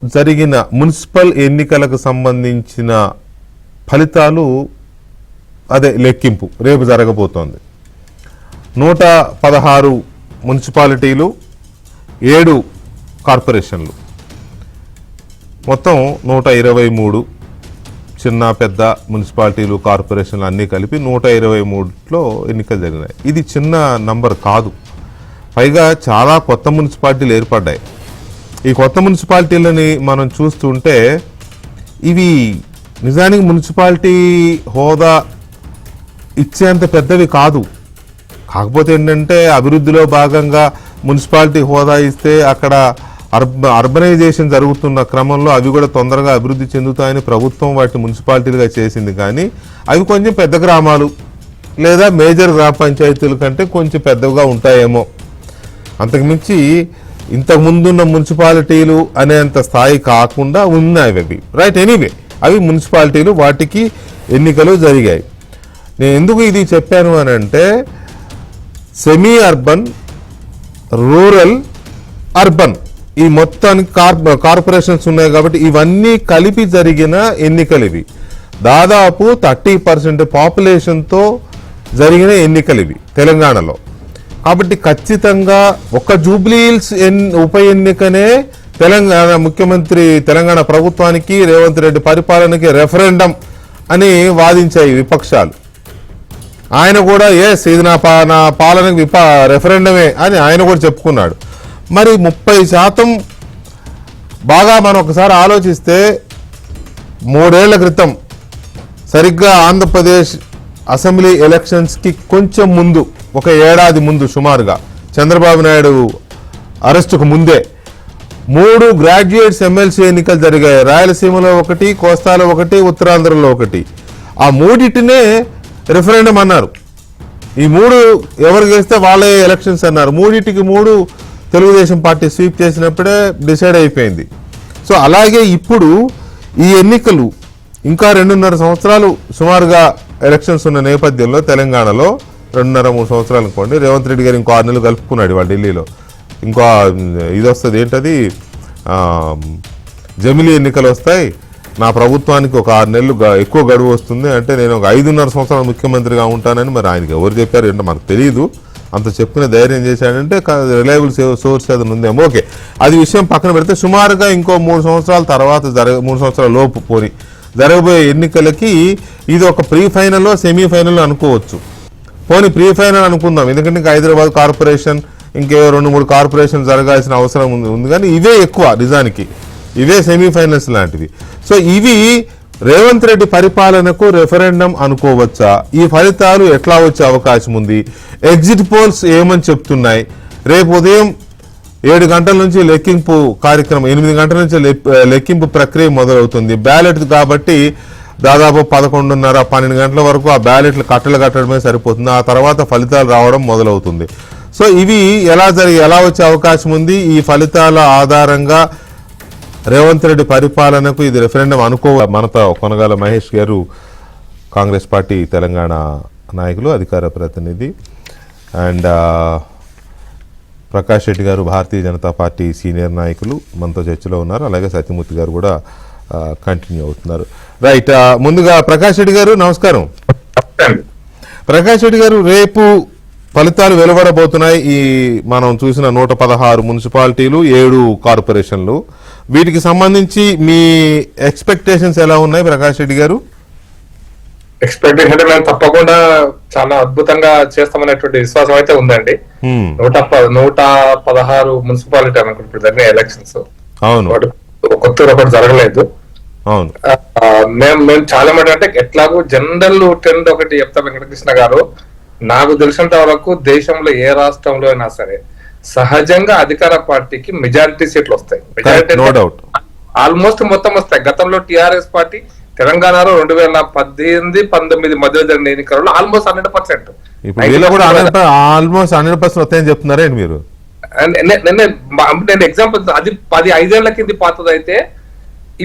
జరిగిన మున్సిపల్ ఎన్నికలకు సంబంధించిన ఫలితాలు లెక్కింపు రేపు జరగబోతోంది. 116 మున్సిపాలిటీలు, 7 కార్పొరేషన్లు, మొత్తం 123 చిన్న పెద్ద మున్సిపాలిటీలు, కార్పొరేషన్లు అన్నీ కలిపి 123లో ఎన్నికలు జరిగినాయి. ఇది చిన్న నంబర్ కాదు. పైగా చాలా కొత్త మున్సిపాలిటీలు ఏర్పడ్డాయి. ఈ కొత్త మున్సిపాలిటీలని మనం చూస్తుంటే ఇవి నిజానికి మున్సిపాలిటీ హోదా ఇచ్చేంత పెద్దవి కాదు. కాకపోతే ఏంటంటే అభివృద్ధిలో భాగంగా మున్సిపాలిటీ హోదా ఇస్తే అక్కడ అర్బనైజేషన్ జరుగుతున్న క్రమంలో అవి కూడా తొందరగా అభివృద్ధి చెందుతాయని ప్రభుత్వం వాటిని మున్సిపాలిటీలుగా చేసింది. కానీ అవి కొంచెం పెద్ద గ్రామాలు లేదా మేజర్ గ్రామ పంచాయతీల కంటే కొంచెం పెద్దగా ఉంటాయేమో. అంతకుమించి ఇంతకుముందున్న మున్సిపాలిటీలు అనేంత స్థాయి కాకుండా ఉన్నాయి అవి. రైట్, ఎనీవే అవి మున్సిపాలిటీలు, వాటికి ఎన్నికలు జరిగాయి. నేను ఎందుకు ఇది చెప్పాను అని అంటే సెమీ అర్బన్, రూరల్, అర్బన్ ఈ మొత్తానికి కార్పొరేషన్స్ ఉన్నాయి కాబట్టి ఇవన్నీ కలిపి జరిగిన ఎన్నికలు ఇవి. దాదాపు 30% పాపులేషన్తో జరిగిన ఎన్నికలు ఇవి తెలంగాణలో. కాబట్టి ఖచ్చితంగా ఒక జూబ్లీహిల్స్ ఉప ఎన్నికనే తెలంగాణ ప్రభుత్వానికి, రేవంత్ రెడ్డి పరిపాలనకి రెఫరెండం అని వాదించాయి విపక్షాలు. ఆయన కూడా ఇది నా పాలనకి రెఫరెండమే అని ఆయన కూడా చెప్పుకున్నాడు. మరి 30% బాగా మనం ఒకసారి ఆలోచిస్తే 3 ఏళ్ల క్రితం సరిగ్గా ఆంధ్రప్రదేశ్ అసెంబ్లీ ఎలక్షన్స్కి కొంచెం ముందు, ఒక ఏడాది ముందు సుమారుగా, చంద్రబాబు నాయుడు అరెస్టుకు ముందే 3 గ్రాడ్యుయేట్స్ ఎమ్మెల్సీ ఎన్నికలు జరిగాయి. రాయలసీమలో 1, కోస్తాలో 1, ఉత్తరాంధ్రలో 1. ఆ మూడింటినే రిఫరెండం అన్నారు. ఈ 3 ఎవరు గెలిస్తే వాళ్ళే ఎలక్షన్స్ అన్నారు. 3 తెలుగుదేశం పార్టీ స్వీప్ చేసినప్పుడే డిసైడ్ అయిపోయింది. సో అలాగే ఇప్పుడు ఈ ఎన్నికలు ఇంకా 2.5 సంవత్సరాలు సుమారుగా ఎలక్షన్స్ ఉన్న నేపథ్యంలో తెలంగాణలో 2.5-3 సంవత్సరాలు అనుకోండి. రేవంత్ రెడ్డి గారు ఇంకో 6 నెలలు కలుపుకున్నాడు వాళ్ళు ఢిల్లీలో. ఇంకో ఇది వస్తుంది, ఏంటది, జమిలీ ఎన్నికలు వస్తాయి. నా ప్రభుత్వానికి ఒక 6 నెలలు ఎక్కువ గడువు వస్తుంది అంటే నేను ఒక 5.5 సంవత్సరాలు ముఖ్యమంత్రిగా ఉంటానని మరి ఆయనకి ఎవరు చెప్పారు ఏంటో మనకు తెలియదు. అంత చెప్పిన ధైర్యం చేశాడంటే రిలయబుల్ సోర్స్ అది ఉందేమో. ఓకే, అది విషయం పక్కన పెడితే సుమారుగా ఇంకో 3 సంవత్సరాల తర్వాత 3 సంవత్సరాల లోపు పోని జరగబోయే ఎన్నికలకి ఇది ఒక ప్రీ ఫైనల్, సెమీఫైనల్ అనుకోవచ్చు. పోనీ ప్రీ ఫైనల్ అనుకుందాం, ఎందుకంటే ఇంకా హైదరాబాద్ కార్పొరేషన్, ఇంకే 2-3 కార్పొరేషన్ జరగాల్సిన అవసరం ఉంది. కానీ ఇవే ఎక్కువ, నిజానికి ఇవే సెమీఫైనల్స్ లాంటివి. సో ఇవి రేవంత్ రెడ్డి పరిపాలనకు రెఫరెండం అనుకోవచ్చా? ఈ ఫలితాలు ఎట్లా వచ్చే అవకాశం ఉంది? ఎగ్జిట్ పోల్స్ ఏమని చెప్తున్నాయి? రేపు ఉదయం 7 గంటల నుంచి లెక్కింపు కార్యక్రమం, 8 గంటల నుంచి లెక్కింపు ప్రక్రియ మొదలవుతుంది. బ్యాలెట్ కాబట్టి దాదాపు 11:30-12 గంటల వరకు ఆ బ్యాలెట్లు కట్టడమే సరిపోతుంది. ఆ తర్వాత ఫలితాలు రావడం మొదలవుతుంది. సో ఇవి ఎలా వచ్చే అవకాశం ఉంది? ఈ ఫలితాల ఆధారంగా రేవంత్ రెడ్డి పరిపాలనకు ఇది రెఫరెండం మనతో కొనగాల మహేష్ గారు, కాంగ్రెస్ పార్టీ తెలంగాణ నాయకులు, అధికార ప్రతినిధి, అండ్ ప్రకాష్ రెడ్డి గారు భారతీయ జనతా పార్టీ సీనియర్ నాయకులు మనతో చర్చలో ఉన్నారు. అలాగే సత్యమూర్తి గారు కూడా కంటిన్యూ అవుతున్నారు. రైట్, ముందుగా ప్రకాష్ రెడ్డి గారు నమస్కారం. ప్రకాష్ రెడ్డి గారు, రేపు ఫలితాలు వెలువడబోతున్నాయి. ఈ మనం చూసిన 116 మున్సిపాలిటీలు, 7 కార్పొరేషన్లు, వీటికి సంబంధించి మీ ఎక్స్పెక్టేషన్స్ ఎలా ఉన్నాయి ప్రకాష్ రెడ్డి గారు? ఎక్స్పెక్టేషన్ మేము తప్పకుండా చాలా అద్భుతంగా చేస్తామనేటువంటి విశ్వాసం అయితే ఉందండి. 116 మున్సిపాలిటీ అనుకుంటుంది జరిగిన ఎలక్షన్స్. అవును, కొత్తగా ఒకటి జరగలేదు. అవును, మేము చాలా మంది అంటే ఎట్లాగో జనరల్ ట్రెండ్ ఒకటి చెప్తా వెంకటకృష్ణ గారు. నాకు తెలిసినంత వరకు దేశంలో ఏ రాష్ట్రంలో అయినా సరే సహజంగా అధికార పార్టీకి మెజారిటీ సీట్లు వస్తాయి. మెజారిటీ ఆల్మోస్ట్ మొత్తం వస్తాయి. గతంలో టిఆర్ఎస్ పార్టీ తెలంగాణలో 2018-19 మధ్యలో జరిగిన ఎన్నికలలో ఆల్మోస్ట్ 100%. ఆల్మోస్ట్ 100% వస్తాయని చెప్తున్నారేంటి మీరు? నేను ఎగ్జాంపుల్, అది 10-5 ఏళ్ల కింది పాతది అయితే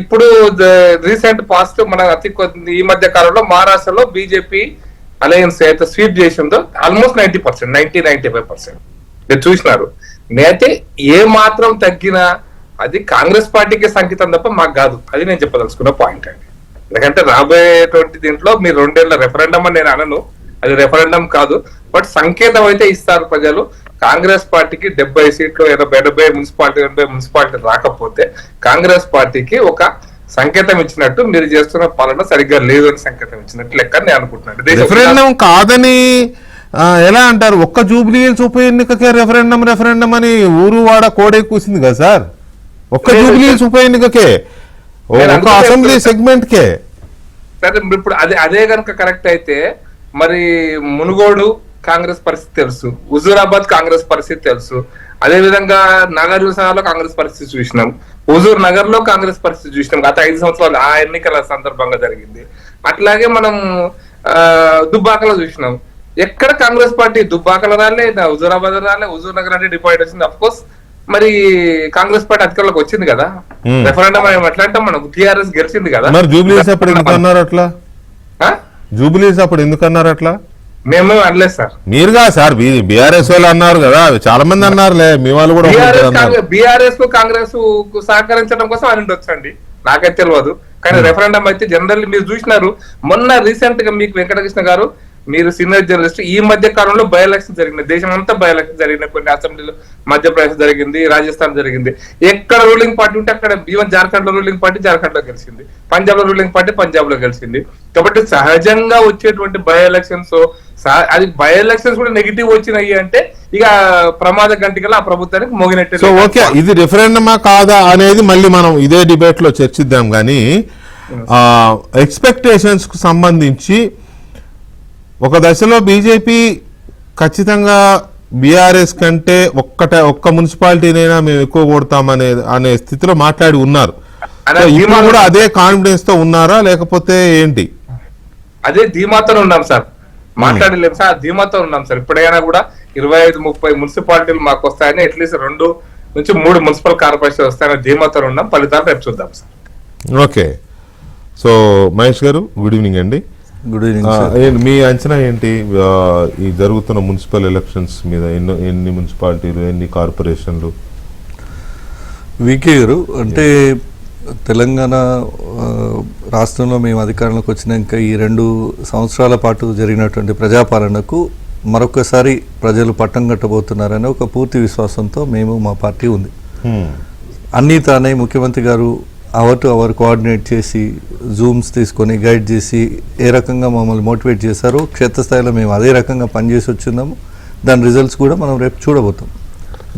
ఇప్పుడు రీసెంట్ పాస్ట్ మన ఈ మధ్య కాలంలో మహారాష్ట్రలో బీజేపీ అలయన్స్ అయితే స్వీప్ చేసిందో ఆల్మోస్ట్ 90%, 90-95% మీరు చూసినారు. నేనైతే ఏ మాత్రం తగ్గినా అది కాంగ్రెస్ పార్టీకి సంకేతం తప్ప మాకు కాదు. అది నేను చెప్పదలుచుకున్న పాయింట్ అండి. ఎందుకంటే రాబోయేటువంటి దీంట్లో మీరు 2 ఏళ్ల రెఫరెండం అని నేను అనను, అది రెఫరెండం కాదు, బట్ సంకేతం అయితే ఇస్తారు ప్రజలు. కాంగ్రెస్ పార్టీకి 70 సీట్లు 70 మున్సిపాలిటీ రాకపోతే కాంగ్రెస్ పార్టీకి ఒక సంకేతం ఇచ్చినట్టు, మీరు చేస్తున్న పాలన సరిగ్గా లేదు అని సంకేతం ఇచ్చినట్టు లెక్క నేను అనుకుంటున్నాను. రెఫరెండం కాదని ఎలా అంటారు? ఒక్క జూబ్లీ హిల్స్ ఉప ఎన్నికకే రెఫరెండం అని ఊరు వాడ కోడే కూసింది కదా సార్. ఒక్క జూబ్లీ హిల్స్ ఉప ఎన్నికకే, ఒక అసెంబ్లీ సెగ్మెంట్ కే. సరే ఇప్పుడు అదే కనుక కరెక్ట్ అయితే మరి మునుగోడు కాంగ్రెస్ పరిస్థితి తెలుసు, హుజూరాబాద్ కాంగ్రెస్ పరిస్థితి తెలుసు, అదే విధంగా నగర్ లో కాంగ్రెస్ పరిస్థితి చూసినాం, హుజూర్ నగర్ లో కాంగ్రెస్ పరిస్థితి చూసినాం గత 5 సంవత్సరాలు ఆ ఎన్నికల సందర్భంగా జరిగింది. అట్లాగే మనం దుబ్బాకలో చూసినాం, ఎక్కడ కాంగ్రెస్ పార్టీ దుబ్బాకలో రాలే, హుజూరాబాద్ రాలే, హుజూర్ నగర్ అంటే డిపాయిట్ వచ్చింది. అఫ్ కోర్స్ మరి కాంగ్రెస్ పార్టీ అధికారంలోకి వచ్చింది కదా, రెఫరెండం ఎట్లా అంటే మనకు టీఆర్ఎస్ గెలిచింది కదా. మరి జూబ్లీస్ అప్పుడు ఎందుకన్నారు అట్లా? జూబ్లీస్ అప్పుడు ఎందుకన్నారు అట్లా? మేము అనలేదు సార్. మీరుగా సార్, బీఆర్ఎస్ వాళ్ళు అన్నారు కదా, చాలా మంది అన్నారులే, మీ వాళ్ళు కూడా. బీఆర్ఎస్ కు కాంగ్రెస్ కు సహకరించడం కోసం అని వచ్చండి, నాకైతే తెలియదు. కానీ రెఫరెండం అయితే జనరల్ మీరు చూసినారు. మొన్న రీసెంట్ గా మీకు వెంకటకృష్ణ గారు, మీరు సీనియర్ జర్నలిస్ట్, ఈ మధ్య కాలంలో బై ఎలక్షన్ జరిగినాయి, దేశం అంతా బై ఎలక్షన్ జరిగినాయి. కొన్ని అసెంబ్లీలో మధ్యప్రదేశ్ జరిగింది, రాజస్థాన్ జరిగింది. ఎక్కడ రూలింగ్ పార్టీ ఉంటే అక్కడ, ఈవెన్ జార్ఖండ్ లో రూలింగ్ పార్టీ జార్ఖండ్ లో గెలిచింది, పంజాబ్ లో రూలింగ్ పార్టీ పంజాబ్ లో గెలిచింది. కాబట్టి సహజంగా వచ్చేటువంటి బై ఎలక్షన్స్, అది బై ఎలక్షన్స్ కూడా నెగిటివ్ వచ్చినాయి అంటే ఇక ప్రమాద గంటికలా ఆ ప్రభుత్వానికి మోగినట్టు. సో ఓకే, ఇది రిఫరెండమా కాదా అనేది మళ్ళీ మనం ఇదే డిబేట్ లో చర్చిద్దాం. కానీ ఎక్స్పెక్టేషన్స్ కు సంబంధించి ఒక దశలో బీజేపీ ఖచ్చితంగా బీఆర్ఎస్ కంటే ఒక్క మున్సిపాలిటీనైనా మేము ఎక్కువ కొడతామనే స్థితిలో మాట్లాడి ఉన్నారు. ఇప్పుడు కూడా అదే కాన్ఫిడెన్స్ తో ఉన్నారా లేకపోతే ఏంటి? అదే ధీమాతో ఉన్నాం సార్, మాట్లాడలేము సార్, ధీమాతో ఉన్నాం సార్. ఇప్పుడైనా కూడా 25-30 మున్సిపాలిటీలు మాకు వస్తాయని, అట్లీస్ట్ 2 నుంచి 3 మున్సిపల్ కార్పొరేషన్ వస్తాయని ధీమాతో ఉన్నాం. ఫలితాలు రేపు చూద్దాం sir. Okay, so Mahesh garu good evening అండి. Good evening. మీ అంచనా ఏంటి ఈ జరుగుతున్న మున్సిపల్ ఎలక్షన్స్ మీద? ఎన్ని మున్సిపాలిటీలు, ఎన్ని కార్పొరేషన్లు? వికే గారు, అంటే తెలంగాణ రాష్ట్రంలో మేము అధికారంలోకి వచ్చినాక ఈ 2 సంవత్సరాల పాటు జరిగినటువంటి ప్రజాపాలనకు మరొకసారి ప్రజలు పట్టం కట్టబోతున్నారనే ఒక పూర్తి విశ్వాసంతో మా పార్టీ ఉంది. అన్నీ తానే ముఖ్యమంత్రి గారు అవర్ టు అవర్ కోఆర్డినేట్ చేసి, జూమ్స్ తీసుకొని గైడ్ చేసి ఏ రకంగా మమ్మల్ని మోటివేట్ చేశారో క్షేత్రస్థాయిలో మేము అదే రకంగా పనిచేసి వచ్చిందాము. దాని రిజల్ట్స్ కూడా మనం రేపు చూడబోతాం.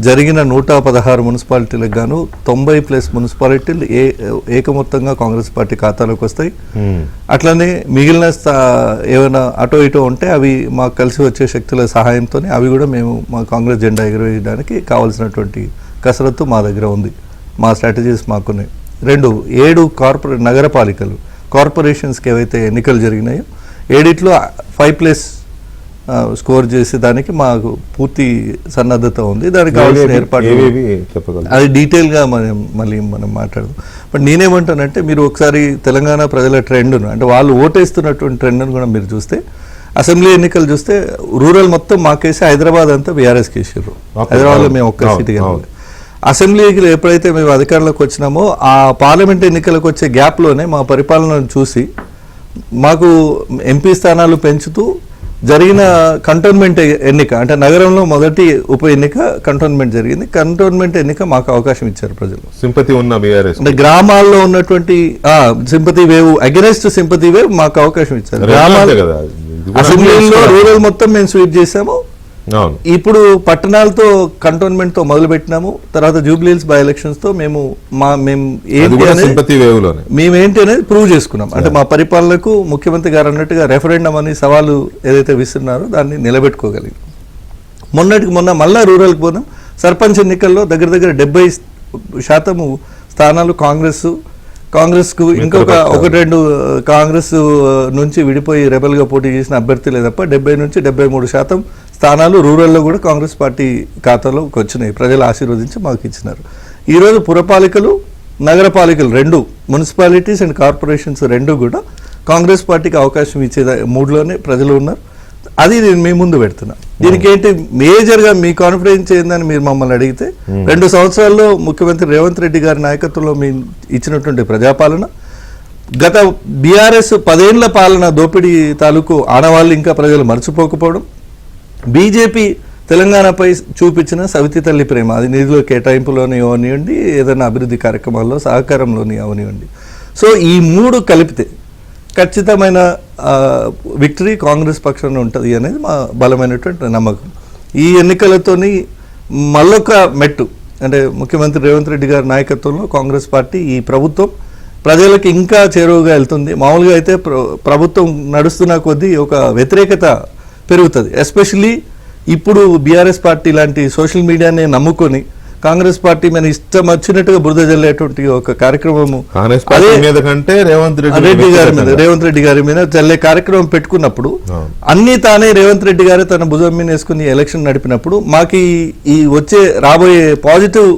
జరిగిన 116 మున్సిపాలిటీలకు గాను 90+ మున్సిపాలిటీలు ఏకమొత్తంగా కాంగ్రెస్ పార్టీ ఖాతాలోకి వస్తాయి. అట్లనే మిగిలిన ఏమైనా అటో ఇటో ఉంటే అవి మాకు కలిసి వచ్చే శక్తుల సహాయంతో అవి కూడా మేము మా కాంగ్రెస్ జెండా ఎగురవేయడానికి కావాల్సినటువంటి కసరత్తు మా దగ్గర ఉంది. మా స్ట్రాటజీస్ మాకున్నాయి. 7 నగరపాలికలు, కార్పొరేషన్స్కి ఏవైతే ఎన్నికలు జరిగినాయో 7లో 5+ స్కోర్ చేసే దానికి మాకు పూర్తి సన్నద్ధత ఉంది. దానికి కావాల్సిన ఏర్పాటు అది డీటెయిల్గా మనం మాట్లాడదాం. బట్ నేనేమంటానంటే, మీరు ఒకసారి తెలంగాణ ప్రజల ట్రెండ్ను, అంటే వాళ్ళు ఓటేస్తున్నటువంటి ట్రెండ్ను కూడా మీరు చూస్తే, అసెంబ్లీ ఎన్నికలు చూస్తే రూరల్ మొత్తం మాకేసి హైదరాబాద్ అంతా బీఆర్ఎస్కి వేసారు. హైదరాబాద్లో మేము ఒక్క సీటుగా. అసెంబ్లీకి ఎప్పుడైతే మేము అధికారంలోకి వచ్చినామో ఆ పార్లమెంట్ ఎన్నికలకు వచ్చే గ్యాప్లోనే మా పరిపాలనను చూసి మాకు ఎంపీ స్థానాలు పెంచుతూ జరిగిన కంటోన్మెంట్ ఎన్నిక, అంటే నగరంలో మొదటి ఉప ఎన్నిక కంటోన్మెంట్ జరిగింది. కంటోన్మెంట్ ఎన్నిక మాకు అవకాశం ఇచ్చారు ప్రజలు. సింపతి ఉన్న బీఆర్ఎస్ అంటే గ్రామాల్లో ఉన్నటువంటి sympathy wave, against sympathy wave మాకు అవకాశం ఇచ్చారు. గ్రామాలు అసెంబ్లీలో రూరల్ మొత్తం మేము స్వీప్ చేసాము. ఇప్పుడు పట్టణాలతో కంటోన్మెంట్ తో మొదలు పెట్టినాము. తర్వాత జూబ్లీ హిల్స్ బై ఎలక్షన్స్ తో మేమేంటి అనేది ప్రూవ్ చేసుకున్నాం. అంటే మా పరిపాలనకు ముఖ్యమంత్రి గారు అన్నట్టుగా రెఫరెండం అని సవాలు ఏదైతే విస్తున్నారో దాన్ని నిలబెట్టుకోగలిగాం. మొన్నటికి మొన్న మళ్ళా రూరల్కి పోదాం. సర్పంచ్ ఎన్నికల్లో దగ్గర 70% స్థానాలు కాంగ్రెస్కు ఇంకొక 1-2 కాంగ్రెస్ నుంచి విడిపోయి రెబల్గా పోటీ చేసిన అభ్యర్థులే తప్ప 70 నుంచి 73% స్థానాలు రూరల్లో కూడా కాంగ్రెస్ పార్టీ ఖాతాలోకి వచ్చినాయి. ప్రజలు ఆశీర్వదించి మాకు ఇచ్చినారు. ఈరోజు పురపాలికలు, నగరపాలికలు 2 మున్సిపాలిటీస్ అండ్ కార్పొరేషన్స్ 2 కూడా కాంగ్రెస్ పార్టీకి అవకాశం ఇచ్చే మూడ్లోనే ప్రజలు ఉన్నారు. అది నేను మీ ముందు పెడుతున్నా. దీనికి ఏంటి మేజర్గా మీ కాన్ఫిడెన్స్ ఏందని మీరు మమ్మల్ని అడిగితే 2 సంవత్సరాల్లో ముఖ్యమంత్రి రేవంత్ రెడ్డి గారి నాయకత్వంలో మీ ఇచ్చినటువంటి ప్రజాపాలన, గత బీఆర్ఎస్ 10 ఏళ్ల పాలన దోపిడీ తాలూకు ఆనవాళ్ళు ఇంకా ప్రజలు మర్చిపోకపోవడం, బీజేపీ తెలంగాణపై చూపించిన సవితి తల్లి ప్రేమ, అది నిధుల కేటాయింపులోని అవనివ్వండి, ఏదైనా అభివృద్ధి కార్యక్రమాల్లో సహకారంలోని అవనివ్వండి. సో ఈ 3 కలిపితే ఖచ్చితమైన విక్టరీ కాంగ్రెస్ పక్షాన ఉంటుంది అనేది మా బలమైనటువంటి నమ్మకం. ఈ ఎన్నికలతోని మళ్ళొక మెట్టు అంటే ముఖ్యమంత్రి రేవంత్ రెడ్డి గారి నాయకత్వంలో కాంగ్రెస్ పార్టీ ఈ ప్రభుత్వం ప్రజలకు ఇంకా చేరువగా వెళ్తుంది. మామూలుగా అయితే ప్రభుత్వం నడుస్తున్న కొద్దీ ఒక వ్యతిరేకత పెరుగుతుంది. ఎస్పెషలీ ఇప్పుడు బీఆర్ఎస్ పార్టీ లాంటి సోషల్ మీడియాని నమ్ముకొని కాంగ్రెస్ పార్టీ మీద ఇష్టం వచ్చినట్టుగా బురద జల్లేటువంటి ఒక కార్యక్రమము రేవంత్ రెడ్డి గారి మీద చల్లే కార్యక్రమం పెట్టుకున్నప్పుడు అన్ని తానే రేవంత్ రెడ్డి గారే తన భుజం మీద వేసుకుని ఎలక్షన్ నడిపినప్పుడు మాకు ఈ వచ్చే రాబోయే పాజిటివ్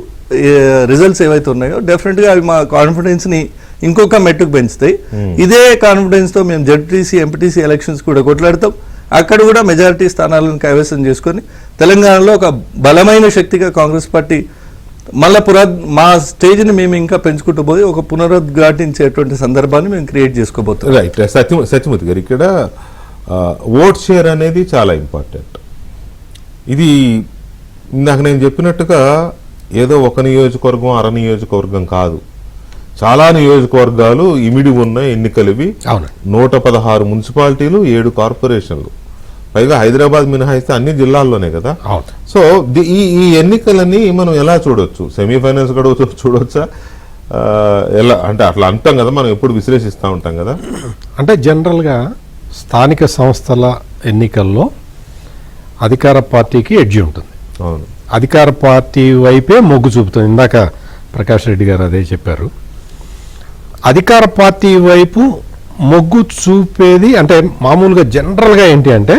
రిజల్ట్స్ ఏవైతే ఉన్నాయో డెఫినెట్ గా అవి మా కాన్ఫిడెన్స్ ని ఇంకొక మెట్టుకు పెంచుతాయి. ఇదే కాన్ఫిడెన్స్ తో మేము జడ్పీటీసీ ఎంపీటీసీ ఎలక్షన్స్ కూడా కొట్లాడతాం. అక్కడ కూడా మెజారిటీ స్థానాలను కైవసం చేసుకొని తెలంగాణలో ఒక బలమైన శక్తిగా కాంగ్రెస్ పార్టీ మళ్ళా మా స్టేజ్ని మేము ఇంకా పెంచుకుంటూ పోయి ఒక పునరుద్ఘాటించేటువంటి సందర్భాన్ని మేము క్రియేట్ చేసుకోబోతున్నాం. రైట్. సత్యమూర్తి గారు, ఇక్కడ ఓట్ షేర్ అనేది చాలా ఇంపార్టెంట్. ఇది ఇందాక నేను చెప్పినట్టుగా ఏదో ఒక నియోజకవర్గం అర నియోజకవర్గం కాదు, చాలా నియోజకవర్గాలు ఇమిడి ఉన్న ఎన్నికలువి. 116 మున్సిపాలిటీలు, 7 కార్పొరేషన్లు, పైగా హైదరాబాద్ మినహాయిస్తే అన్ని జిల్లాల్లోనే కదా. సో ఈ ఎన్నికలని మనం ఎలా చూడొచ్చు? సెమీఫైనల్స్ కూడా చూడొచ్చా? ఎలా అంటే అట్లా అంటాం కదా, మనం ఎప్పుడు విశ్లేషిస్తూ ఉంటాం కదా. అంటే జనరల్గా స్థానిక సంస్థల ఎన్నికల్లో అధికార పార్టీకి ఎడ్జి ఉంటుంది. అవును, అధికార పార్టీ వైపే మొగ్గు చూపుతుంది. ఇందాక ప్రకాష్ రెడ్డి గారు అదే చెప్పారు. అధికార పార్టీ వైపు మొగ్గు చూపేది అంటే మామూలుగా జనరల్గా ఏంటి అంటే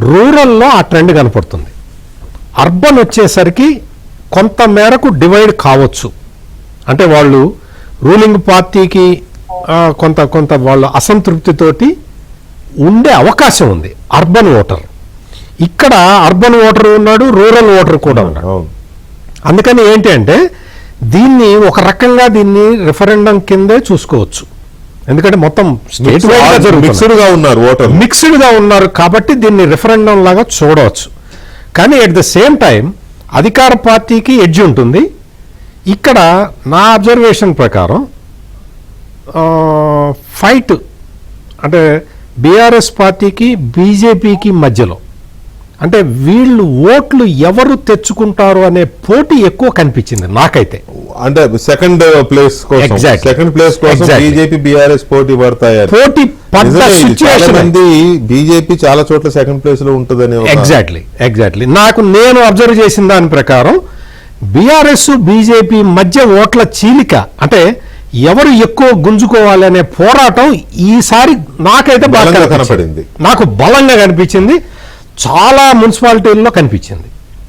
రూరల్లో ఆ ట్రెండ్ కనపడుతుంది. అర్బన్ వచ్చేసరికి కొంత మేరకు డివైడ్ కావచ్చు. అంటే వాళ్ళు రూలింగ్ పార్టీకి కొంత వాళ్ళ అసంతృప్తితోటి ఉండే అవకాశం ఉంది అర్బన్ ఓటర్. ఇక్కడ అర్బన్ ఓటర్ ఉన్నాడు, రూరల్ ఓటర్ కూడా ఉన్నాడు. అందుకని ఏంటి అంటే దీన్ని ఒక రకంగా దీన్ని రిఫరెండం కిందే చూసుకోవచ్చు. ఎందుకంటే మొత్తం స్టేట్ మిక్స్డ్ గా ఉన్నారు కాబట్టి దీన్ని రిఫరెండం లాగా చూడవచ్చు. కానీ ఎట్ ద సేమ్ టైం అధికార పార్టీకి ఎడ్జ్ ఉంటుంది. ఇక్కడ నా అబ్జర్వేషన్ ప్రకారం ఫైట్ అంటే బీఆర్ఎస్ పార్టీకి బీజేపీకి మధ్యలో అంటే వీళ్ళు ఓట్లు ఎవరు తెచ్చుకుంటారు అనే పోటీ ఎక్కువ కనిపించింది నాకైతే. అంటే సెకండ్ ప్లేస్ కోసం బీజేపీ బీఆర్ఎస్ పోటీ పడతాయి. బీజేపీ చాలా చోట్ల సెకండ్ ప్లేస్ లో ఉంటుందని. ఎగ్జాక్ట్లీ నేను అబ్జర్వ్ చేసిన దాని ప్రకారం బీఆర్ఎస్ బీజేపీ మధ్య ఓట్ల చీలిక అంటే ఎవరు ఎక్కువ గుంజుకోవాలి అనే పోరాటం ఈసారి నాకైతే బాగా కనపడింది. నాకు బలంగా కనిపించింది, చాలా మున్సిపాలిటీల్లో కనిపించింది.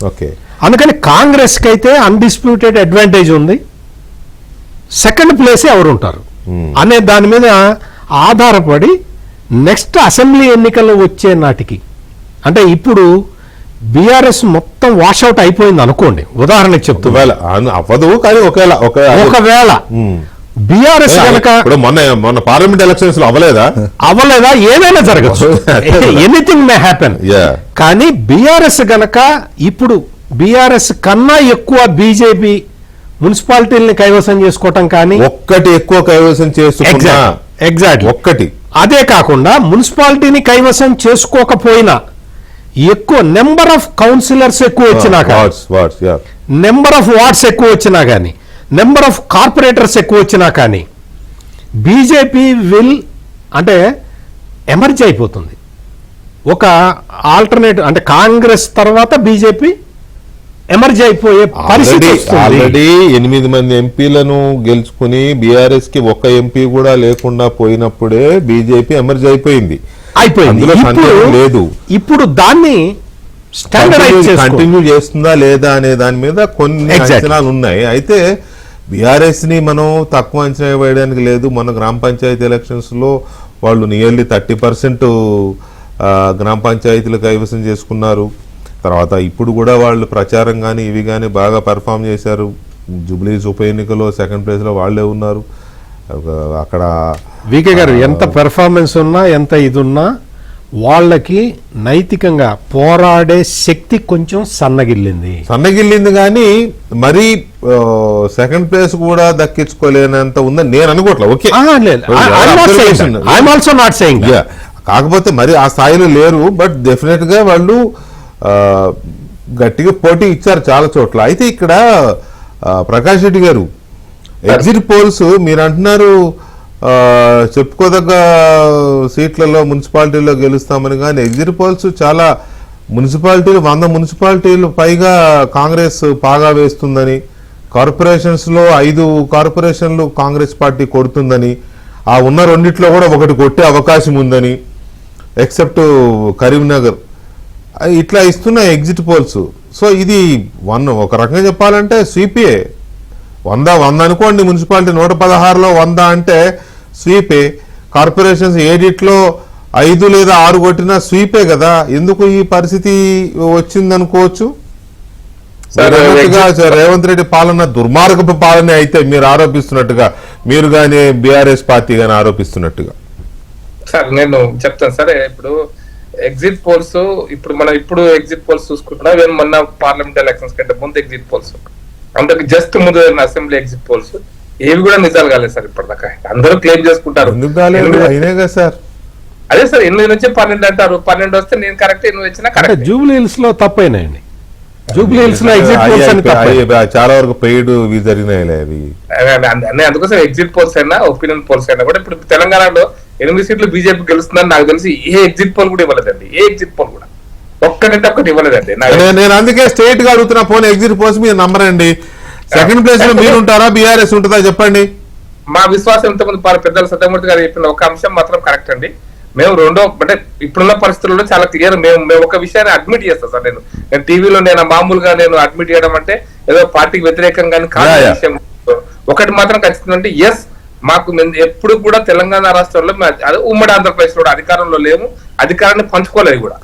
ఓకే, అందుకని కాంగ్రెస్ కి అయితే అన్డిస్ప్యూటెడ్ అడ్వాంటేజ్ ఉంది. సెకండ్ ప్లేసే ఎవరు ఉంటారు అనే దాని మీద ఆధారపడి నెక్స్ట్ అసెంబ్లీ ఎన్నికలు వచ్చే నాటికి అంటే ఇప్పుడు బీఆర్ఎస్ మొత్తం వాషౌట్ అయిపోయింది అనుకోండి, ఉదాహరణకి చెప్తున్నా. అవ్వదు కానీ ఒకవేళ బీఆర్ఎస్ కనుక మొన్న పార్లమెంట్ ఎలక్షన్స్ లో అవ్వలేదా ఏదైనా జరగచ్చు, ఎనీథింగ్ మే హ్యాపెన్. కానీ బీఆర్ఎస్ గనక ఇప్పుడు బీఆర్ఎస్ కన్నా ఎక్కువ బీజేపీ మున్సిపాలిటీలని కైవసం చేసుకోవటం కానీ ఒక్కటి ఎక్కువ కైవసం చేసుకున్నా ఎగ్జాక్ట్ ఒక్కటి, అదే కాకుండా మున్సిపాలిటీని కైవసం చేసుకోకపోయినా ఎక్కువ నెంబర్ ఆఫ్ కౌన్సిలర్స్ ఎక్కువ వచ్చినా నెంబర్ ఆఫ్ వార్డ్స్ ఎక్కువ వచ్చినా కానీ నెంబర్ ఆఫ్ కార్పొరేటర్స్ ఎక్కువ వచ్చినా కానీ బీజేపీ విల్ అంటే ఎమర్జ్ అయిపోతుంది. ఒక ఆల్టర్నేటివ్ అంటే కాంగ్రెస్ తర్వాత బీజేపీ ఎమర్జ్ అయిపోయే పరిస్థితి. ఆల్రెడీ 8 మంది ఎంపీలను గెలుచుకుని బీఆర్ఎస్ కి ఒక్క ఎంపీ కూడా లేకుండా పోయినప్పుడే బీజేపీ ఎమర్జ్ అయిపోయింది. లేదు ఇప్పుడు దాన్ని కంటిన్యూ చేస్తుందా లేదా అనే దాని మీద కొన్ని అంచనాలు ఉన్నాయి. అయితే బీఆర్ఎస్ ని మనం తక్కువ అంచనా వేయడానికి లేదు. మన గ్రామ పంచాయతీ ఎలక్షన్స్ లో వాళ్ళు నియర్లీ 30% గ్రామ పంచాయతీలు కైవసం చేసుకున్నారు. తర్వాత ఇప్పుడు కూడా వాళ్ళు ప్రచారం కానీ ఇవి కానీ బాగా పెర్ఫామ్ చేశారు. జూబ్లీస్ ఉప ఎన్నికలో సెకండ్ ప్లేస్లో వాళ్ళే ఉన్నారు. అక్కడ వికే గారు ఎంత పెర్ఫార్మెన్స్ ఉన్నా ఎంత ఇది ఉన్నా వాళ్ళకి నైతికంగా పోరాడే శక్తి కొంచెం సన్నగిల్లింది కానీ మరీ సెకండ్ ప్లేస్ కూడా దక్కించుకోలేనంత ఉందని నేను అనుకోవట్లేదు. ఓకే, కాకపోతే మరి ఆ స్థాయిలో లేరు. బట్ డెఫినెట్ గా వాళ్ళు గట్టిగా పోటీ ఇచ్చారు చాలా చోట్ల. అయితే ఇక్కడ ప్రకాష్ రెడ్డి గారు, ఎగ్జిట్ పోల్స్ మీరు అంటున్నారు చెప్పుకోదగ్గ సీట్లలో మున్సిపాలిటీలో గెలుస్తామని, కానీ ఎగ్జిట్ పోల్స్ చాలా మున్సిపాలిటీలు 100 మున్సిపాలిటీలు పైగా కాంగ్రెస్ పాగా వేస్తుందని, కార్పొరేషన్స్లో 5 కార్పొరేషన్లు కాంగ్రెస్ పార్టీ కొడుతుందని, ఆ ఉన్న రెండిట్లో కూడా ఒకటి కొట్టే అవకాశం ఉందని, ఎక్సెప్ట్ కరీంనగర్, ఇట్లా ఇస్తున్నాయి ఎగ్జిట్ పోల్స్. సో ఇది ఒక రకంగా చెప్పాలంటే స్వీపే 100 అనుకోండి, మున్సిపాలిటీ 116లో 100 అంటే స్వీపే. కార్పొరేషన్స్ 7లో 5 లేదా 6 కొట్టినా స్వీపే కదా. ఎందుకు ఈ పరిస్థితి వచ్చిందనుకోవచ్చు. రేవంత్ రెడ్డి పాలన దుర్మార్గపు పాలన అయితే మీరు ఆరోపిస్తున్నట్టుగా, మీరు కానీ బీఆర్ఎస్ పార్టీ కానీ ఆరోపిస్తున్నట్టుగా. సార్ నేను చెప్తాను సార్. ఇప్పుడు ఎగ్జిట్ పోల్స్ ఇప్పుడు ఎగ్జిట్ పోల్స్ చూసుకుంటున్నా, మొన్న పార్లమెంట్ ఎలక్షన్స్ కంటే ముందు ఎగ్జిట్ పోల్స్, అంతకు జస్ట్ ముందు అసెంబ్లీ ఎగ్జిట్ పోల్స్ ఏవి కూడా నిజాలు కాలేదు సార్. ఇప్పటిదాకా అందరూ క్లెయిమ్ చేసుకుంటారు. సార్ అదే సార్ 8 నుంచి 12 అంటారు. 12 వస్తే నేను కరెక్ట్, 8 వచ్చినా కరెక్ట్. జూబ్లీ హిల్స్ లో తప్పైనాయండి. జూబ్లీ హిల్స్ లో ఎగ్జిట్ చాలా వరకు పెయిడ్ జరిగినాయి అవి. అందుకోసం ఎగ్జిట్ పోల్స్ అయినా ఒపీనియన్ పోల్స్ అయినా కూడా ఇప్పుడు తెలంగాణలో 8 సీట్లు బీజేపీ గెలుస్తుందని నాకు తెలిసి ఏ ఎగ్జిట్ పోల్ కూడా ఇవ్వలేదండి. ఏ ఎగ్జిట్ పోల్ కూడా ఒక్కటంటే ఒక్కటి ఇవ్వలేదండి. నేను అందుకే స్ట్రైట్ గా అడుగుతున్నా, పోనీ ఎగ్జిట్ పోల్స్ మీరు నమ్మరండి. సెకండ్ ప్లేస్ లో మీరు ఉంటారా, బీఆర్ఎస్ ఉంటుందా చెప్పండి. మా విశ్వాసం ఇంతకుముందు పెద్దలు సత్యమూర్తి గారు చెప్పిన ఒక అంశం మాత్రం కరెక్ట్ అండి. మేము అంటే ఇప్పుడున్న పరిస్థితుల్లో చాలా క్లియర్ మేము ఒక విషయాన్ని అడ్మిట్ చేస్తాం సార్. నేను టీవీలో మామూలుగా అడ్మిట్ చేయడం అంటే ఏదో పార్టీకి వ్యతిరేకంగా కాదు. ఒకటి మాత్రం ఖచ్చితంగా అంటే ఎస్, మాకు ఎప్పుడు కూడా తెలంగాణ రాష్ట్రంలో ఉమ్మడి ఆంధ్రప్రదేశ్ లో అధికారంలో లేము, అధికారాన్ని పంచుకోలేదు కూడా.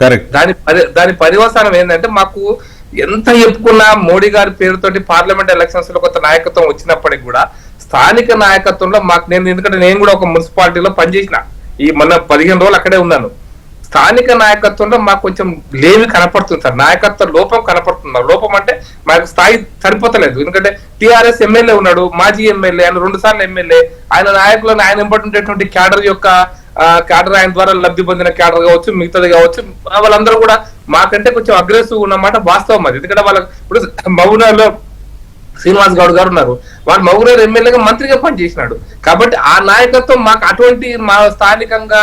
దాని పర్యవసానం ఏంటంటే మాకు ఎంత చెప్పుకున్నా మోడీ గారి పేరుతోటి పార్లమెంట్ ఎలక్షన్స్ లో కొత్త నాయకత్వం వచ్చినప్పటికి కూడా స్థానిక నాయకత్వంలో మాకు ఎందుకంటే నేను కూడా ఒక మున్సిపాలిటీలో పనిచేసిన, ఈ మొన్న 15 రోజులు అక్కడే ఉన్నాను. స్థానిక నాయకత్వంలో మాకు కొంచెం లేమి కనపడుతుంది సార్. నాయకత్వ లోపం కనపడుతుంది. లోపం అంటే మాకు స్థాయి సరిపోతలేదు. ఎందుకంటే టీఆర్ఎస్ ఎమ్మెల్యే ఉన్నాడు, మాజీ ఎమ్మెల్యే, ఆయన 2 సార్లు ఎమ్మెల్యే. ఆయన నాయకులను ఆయన ఎంబడుండేటువంటి క్యాడర్ యొక్క క్యాడర్, ఆయన ద్వారా లబ్ధి పొందిన క్యాడర్ కావచ్చు, మిగతాది కావచ్చు, వాళ్ళందరూ కూడా మాకంటే కొంచెం అగ్రెసివ్ ఉన్నమాట వాస్తవం అది. ఎందుకంటే వాళ్ళకి ఇప్పుడు మహబూబ్నగర్లో శ్రీనివాస్ గౌడ్ గారు ఉన్నారు, వాళ్ళు మహబూబ్నగర్ ఎమ్మెల్యేగా మంత్రిగా పనిచేసినాడు. కాబట్టి ఆ నాయకత్వం మాకు అటువంటి మా స్థానికంగా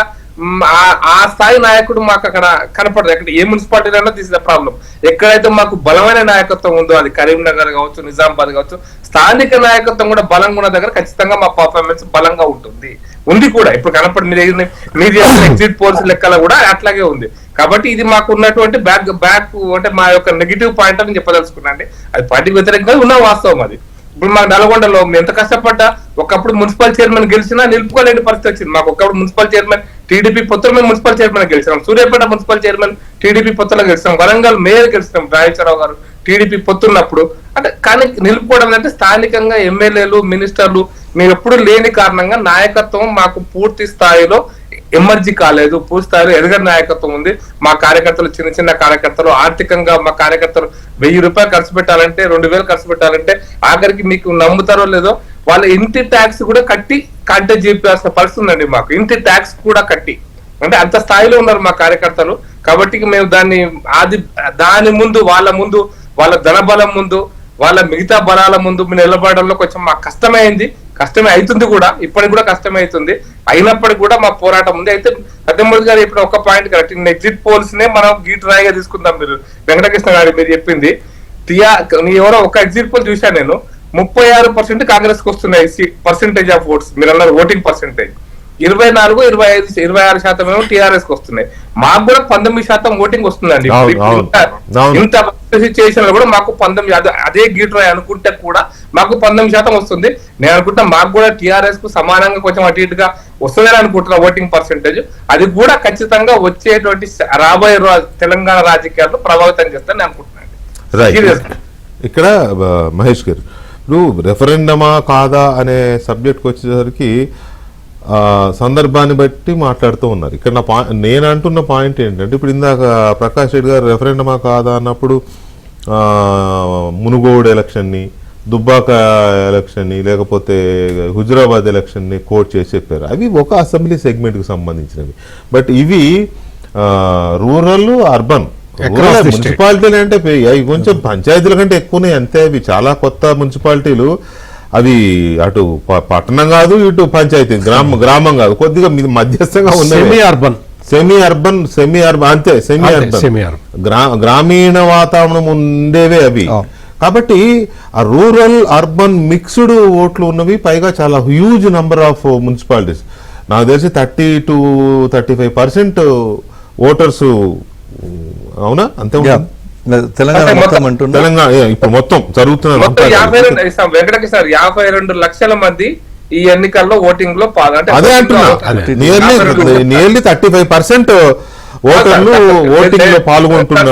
ఆ స్థాయి నాయకుడు మాకు అక్కడ కనపడదు. ఎక్కడ ఏ మున్సిపాలిటీ అయినా దిస్ ఇస్ ద ప్రాబ్లం. ఎక్కడైతే మాకు బలమైన నాయకత్వం ఉందో, అది కరీంనగర్ కావచ్చు, నిజామాబాద్ కావచ్చు, స్థానిక నాయకత్వం కూడా బలంగా ఉన్న దగ్గర ఖచ్చితంగా మా పర్ఫార్మెన్స్ బలంగా ఉంది కూడా. ఇప్పుడు కనపడి మీరు ఎగ్జిట్ పోల్స్ లెక్కల కూడా అట్లాగే ఉంది. కాబట్టి ఇది మాకు ఉన్నటువంటి బ్యాక్ అంటే మా యొక్క నెగిటివ్ పాయింట్ అని చెప్పదలుచుకున్నా అండి. అది పార్టీకి వ్యతిరేకంగా ఉన్న వాస్తవం అది. ఇప్పుడు మాకు నల్గొండలో ఎంత కష్టపడ్డా ఒకప్పుడు మున్సిపల్ చైర్మన్ గెలిచినా నిలుపుకోలేని పరిస్థితి వచ్చింది. మాకు ఒకప్పుడు మున్సిపల్ చైర్మన్ టీడీపీ పొత్తులో మేము మున్సిపల్ చైర్మన్ గెలిచినాం, సూర్యాపేట మున్సిపల్ చైర్మన్ టీడీపీ పొత్తులో గెలిచినాం, వరంగల్ మేయర్ గెలిచినాం రాజేశ్వరరావు గారు టీడీపీ పొత్తున్నప్పుడు. అంటే కానీ నిలుపుకోవడం అంటే స్థానికంగా ఎమ్మెల్యేలు, మినిస్టర్లు మీరు ఎప్పుడు లేని కారణంగా నాయకత్వం మాకు పూర్తి స్థాయిలో ఎమర్జీ కాలేదు, పూర్తి స్థాయిలో ఎదగని నాయకత్వం ఉంది. మా కార్యకర్తలు చిన్న కార్యకర్తలు ఆర్థికంగా మా కార్యకర్తలు 1000 రూపాయలు ఖర్చు పెట్టాలంటే, 2000 ఖర్చు పెట్టాలంటే ఆఖరికి మీకు నమ్ముతారో లేదో వాళ్ళ ఇంటి ట్యాక్స్ కూడా కట్టి కాంటాక్ట్ చేయాల్సిన పరిస్థితి ఉందండి. మాకు ఇంటి ట్యాక్స్ కూడా కట్టి, అంటే అంత స్థాయిలో ఉన్నారు మా కార్యకర్తలు. కాబట్టి మేము దాని ముందు వాళ్ళ ధనబలం ముందు, వాళ్ళ మిగతా బలాల ముందు నిలబడడంలో కొంచెం మాకు కష్టమే అవుతుంది కూడా. ఇప్పటికి కూడా కష్టమే అవుతుంది. అయినప్పటికీ కూడా మా పోరాటం ఉంది. అయితే సత్యమూర్తి గారు ఇప్పుడు ఒక పాయింట్ కరెక్ట్. ఎగ్జిట్ పోల్స్ నే మనం గీటరాయిగా తీసుకుందాం. మీరు వెంకటకృష్ణ గారు మీరు చెప్పింది ఎవరో ఒక ఎగ్జిట్ పోల్ చూశాను నేను, 36% కాంగ్రెస్ కి వస్తున్నాయి పర్సెంటేజ్ ఆఫ్ ఓట్స్. మీరు అన్నారు ఓటింగ్ పర్సెంటేజ్ 24, 25, 26% ఏమో టీఆర్ఎస్ కి వస్తున్నాయి. మాకు కూడా 19% ఓటింగ్ వస్తుందండి. అవును, ఇప్పుడు అవును, అవును. ఇంత సిచ్యువేషన్ లో కూడా మాకు 19 అదే గీట్రాయ్ అనుకుంటే కూడా మాకు 19% వస్తుంది. నేను అనుకుంటా మాకు కూడా టీఆర్ఎస్ కు సమానంగా కొంచెం అటు ఇటుగా వస్తుందని అనుకుంటున్నా ఓటింగ్ పర్సెంటేజ్. అది కూడా ఖచ్చితంగా వచ్చేటువంటి రాబోయే తెలంగాణ రాజకీయాల్లో ప్రభావితం చేస్తానని అనుకుంటున్నాను. రైట్. ఇక్కడ మహేష్ గారు, ఇప్పుడు రెఫరెండమా కాదా అనే సబ్జెక్ట్కి వచ్చేసరికి సందర్భాన్ని బట్టి మాట్లాడుతూ ఉన్నారు. ఇక్కడ నేను అంటున్న పాయింట్ ఏంటంటే, ఇప్పుడు ఇందాక ప్రకాష్ రెడ్డి గారు రెఫరెండమా కాదా అన్నప్పుడు మునుగోడు ఎలక్షన్ని, దుబ్బాక ఎలక్షన్ని, లేకపోతే హుజురాబాద్ ఎలక్షన్ని కోట్ చేసి చెప్పారు. అవి ఒక అసెంబ్లీ సెగ్మెంట్కి సంబంధించినవి. బట్ ఇవి రూరల్, అర్బన్ మున్సిపాలిటీలు అంటే అవి కొంచెం పంచాయతీల కంటే ఎక్కువనే, అంతే. అవి చాలా కొత్త మున్సిపాలిటీలు. అవి అటు పట్టణం కాదు, ఇటు పంచాయతీ గ్రామం కాదు, కొద్దిగా మధ్యస్థంగా ఉన్నాయి. సెమీ అర్బన్ అంతే. సెమీ అర్బన్ గ్రామీణ వాతావరణం ఉండేవే అవి. కాబట్టి ఆ రూరల్ అర్బన్ మిక్స్డ్ ఓట్లు ఉన్నవి, పైగా చాలా హ్యూజ్ నంబర్ ఆఫ్ మున్సిపాలిటీస్. నాకు తెలిసి 30 to 35% ఓటర్స్. అవునా? అంతే. తెలంగాణ ఇప్పుడు మొత్తం జరుగుతున్నారు. 52 లక్షల మంది ఈ ఎన్నికల్లో ఓటింగ్ లో అదే అంటున్నా. నియర్లీ 35% ఓటర్లు ఓటింగ్ లో పాల్గొంటున్నారు.